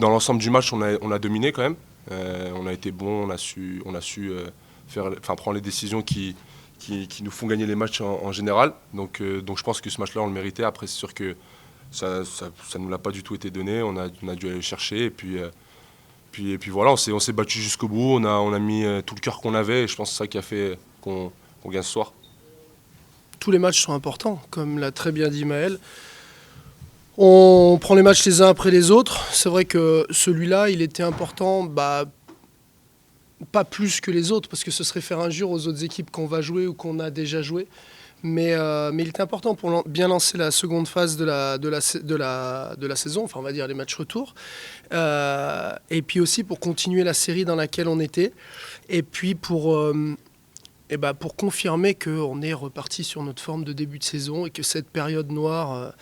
dans l'ensemble du match, on a dominé quand même. On a été bon, on a su prendre les décisions qui nous font gagner les matchs en général. Donc je pense que ce match-là, on le méritait. Après, c'est sûr que ça ne nous l'a pas du tout été donné. On a dû aller le chercher. Et puis voilà, on s'est battu jusqu'au bout. On a mis tout le cœur qu'on avait. Et je pense que c'est ça qui a fait qu'on gagne ce soir. Tous les matchs sont importants, comme l'a très bien dit Maël. On prend les matchs les uns après les autres. C'est vrai que celui-là, il était important, pas plus que les autres, parce que ce serait faire injure aux autres équipes qu'on va jouer ou qu'on a déjà joué. Mais il était important pour bien lancer la seconde phase de la saison, enfin on va dire les matchs retour. Et puis aussi pour continuer la série dans laquelle on était. Et puis pour confirmer qu'on est reparti sur notre forme de début de saison et que cette période noire,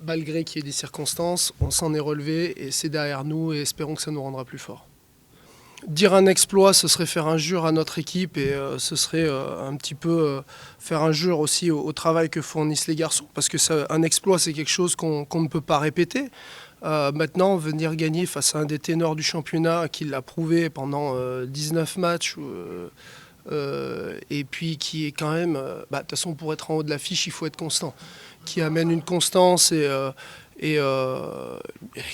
malgré qu'il y ait des circonstances, on s'en est relevé et c'est derrière nous et espérons que ça nous rendra plus forts. Dire un exploit, ce serait faire injure à notre équipe et ce serait un petit peu faire injure aussi au travail que fournissent les garçons. Parce que un exploit, c'est quelque chose qu'on ne peut pas répéter. Maintenant, venir gagner face à un des ténors du championnat qui l'a prouvé pendant 19 matchs et puis qui est quand même... de toute façon, pour être en haut de l'affiche, il faut être constant. Qui amène une constance et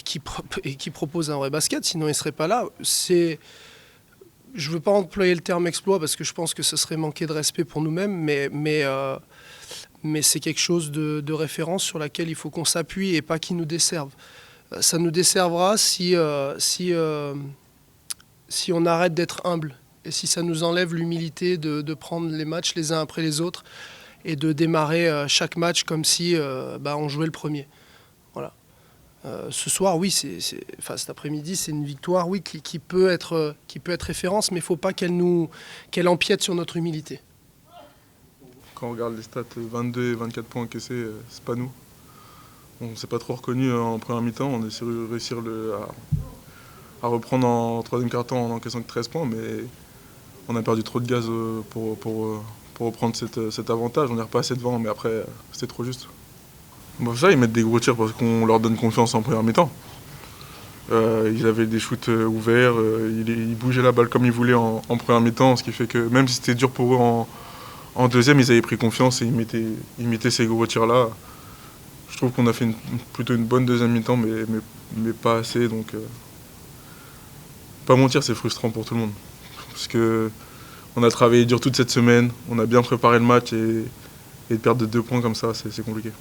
qui propose un vrai basket, sinon il ne serait pas là. Je ne veux pas employer le terme exploit parce que je pense que ce serait manquer de respect pour nous-mêmes, mais c'est quelque chose de référence sur laquelle il faut qu'on s'appuie et pas qu'il nous desserve. Ça nous desservera si on arrête d'être humble et si ça nous enlève l'humilité de prendre les matchs les uns après les autres et de démarrer chaque match comme si on jouait le premier. Voilà. Ce soir, oui, cet après-midi, c'est une victoire, oui, qui peut être référence, mais il ne faut pas qu'elle empiète sur notre humilité. Quand on regarde les stats, 22 et 24 points encaissés, c'est pas nous. On ne s'est pas trop reconnu en première mi-temps. On a essayé de réussir à reprendre en troisième quart-temps en encaissant que 13 points, mais on a perdu trop de gaz pour reprendre cet avantage. On est repassé devant, mais après, c'était trop juste. Bon, ça, ils mettent des gros tirs parce qu'on leur donne confiance en première mi-temps. Ils avaient des shoots ouverts, ils bougeaient la balle comme ils voulaient en première mi-temps, ce qui fait que même si c'était dur pour eux en deuxième, ils avaient pris confiance et ils mettaient ces gros tirs-là. Je trouve qu'on a fait plutôt une bonne deuxième mi-temps, mais pas assez. Donc, pas mentir, c'est frustrant pour tout le monde. Parce qu'on a travaillé dur toute cette semaine, on a bien préparé le match et de perdre de 2 points comme ça, c'est compliqué.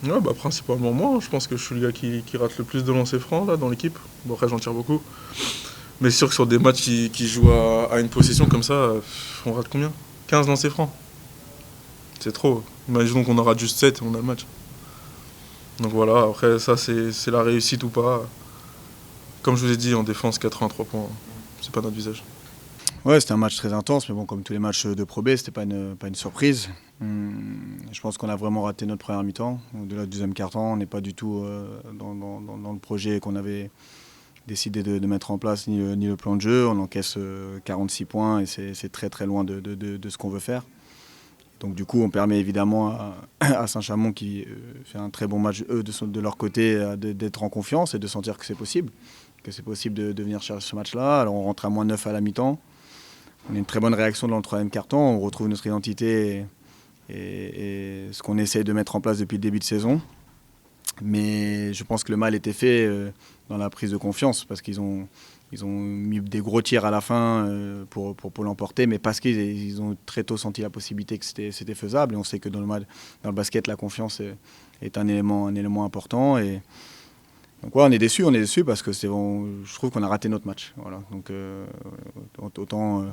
Ouais, principalement moi, je pense que je suis le gars qui rate le plus de lancers francs là, dans l'équipe. Bon, après, j'en tire beaucoup. Mais c'est sûr que sur des matchs qui jouent à une possession comme ça, on rate combien ? 15 lancers francs. C'est trop. Imaginons qu'on en rate juste 7 et on a le match. Donc voilà, après ça c'est la réussite ou pas. Comme je vous ai dit, en défense 83 points, c'est pas notre visage. Ouais, c'était un match très intense, mais bon, comme tous les matchs de Pro B, c'était pas une surprise. Je pense qu'on a vraiment raté notre première mi-temps. Au-delà du deuxième quart-temps, on n'est pas du tout dans le projet qu'on avait décidé de mettre en place, ni le plan de jeu. On encaisse 46 points et c'est très très loin de ce qu'on veut faire. Donc du coup, on permet évidemment à Saint-Chamond, qui fait un très bon match, eux, de leur côté, d'être en confiance et de sentir que c'est possible de venir chercher ce match-là. Alors on rentre à -9 à la mi-temps. On a une très bonne réaction dans le troisième quart-temps. On retrouve notre identité et ce qu'on essaie de mettre en place depuis le début de saison. Mais je pense que le mal était fait dans la prise de confiance parce qu'ils ont mis des gros tirs à la fin pour l'emporter, mais parce qu'ils ont très tôt senti la possibilité que c'était faisable. Et on sait que dans le basket, la confiance est un élément important. Et donc ouais, on est déçus parce que je trouve qu'on a raté notre match. Voilà. Donc autant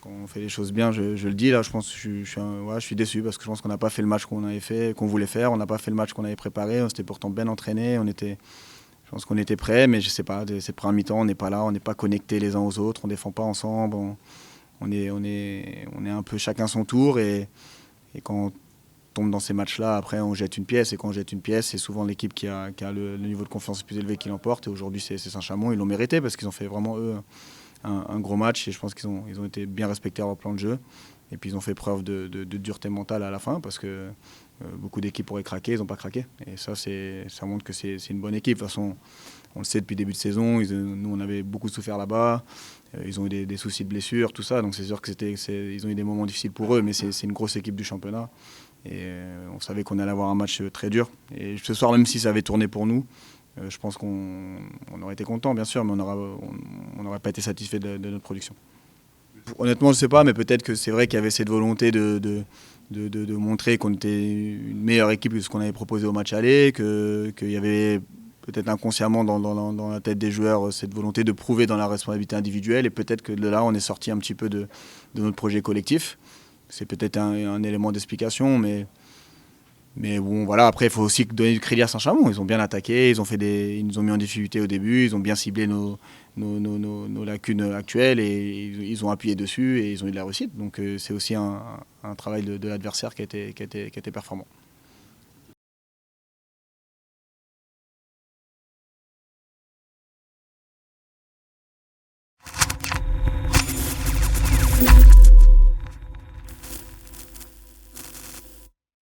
quand on fait les choses bien, je le dis là, je pense que je suis déçu parce que je pense qu'on n'a pas fait le match qu'on voulait faire. On n'a pas fait le match qu'on avait préparé. On s'était pourtant bien entraîné. Je pense qu'on était prêts, mais je sais pas, cette première mi-temps, on n'est pas là, on n'est pas connectés les uns aux autres, on défend pas ensemble, on est un peu chacun son tour et quand on tombe dans ces matchs-là, après on jette une pièce et quand on jette une pièce, c'est souvent l'équipe qui a le niveau de confiance le plus élevé qui l'emporte et aujourd'hui c'est Saint-Chamond, ils l'ont mérité parce qu'ils ont fait vraiment eux un gros match et je pense qu'ils ont été bien respectés à leur plan de jeu Et puis ils ont fait preuve de dureté mentale à la fin parce que beaucoup d'équipes auraient craqué, ils n'ont pas craqué. Et ça montre que c'est une bonne équipe. De toute façon, on le sait depuis le début de saison, nous on avait beaucoup souffert là-bas. Ils ont eu des soucis de blessures, tout ça. Donc c'est sûr qu'ils ont eu des moments difficiles pour eux, mais c'est une grosse équipe du championnat. Et on savait qu'on allait avoir un match très dur. Et ce soir, même si ça avait tourné pour nous, je pense qu'on aurait été content, bien sûr, mais on n'aurait pas été satisfait de notre production. Honnêtement, je ne sais pas, mais peut-être que c'est vrai qu'il y avait cette volonté de montrer qu'on était une meilleure équipe que ce qu'on avait proposé au match aller, qu'il y avait peut-être inconsciemment dans la tête des joueurs cette volonté de prouver dans la responsabilité individuelle, et peut-être que de là, on est sorti un petit peu de notre projet collectif. C'est peut-être un élément d'explication, mais bon, voilà. Après, il faut aussi donner du crédit à Saint-Chamond. Ils ont bien attaqué, ils nous ont mis en difficulté au début, ils ont bien ciblé nos lacunes actuelles et ils ont appuyé dessus et ils ont eu de la réussite. Donc c'est aussi un travail de l'adversaire qui a été performant.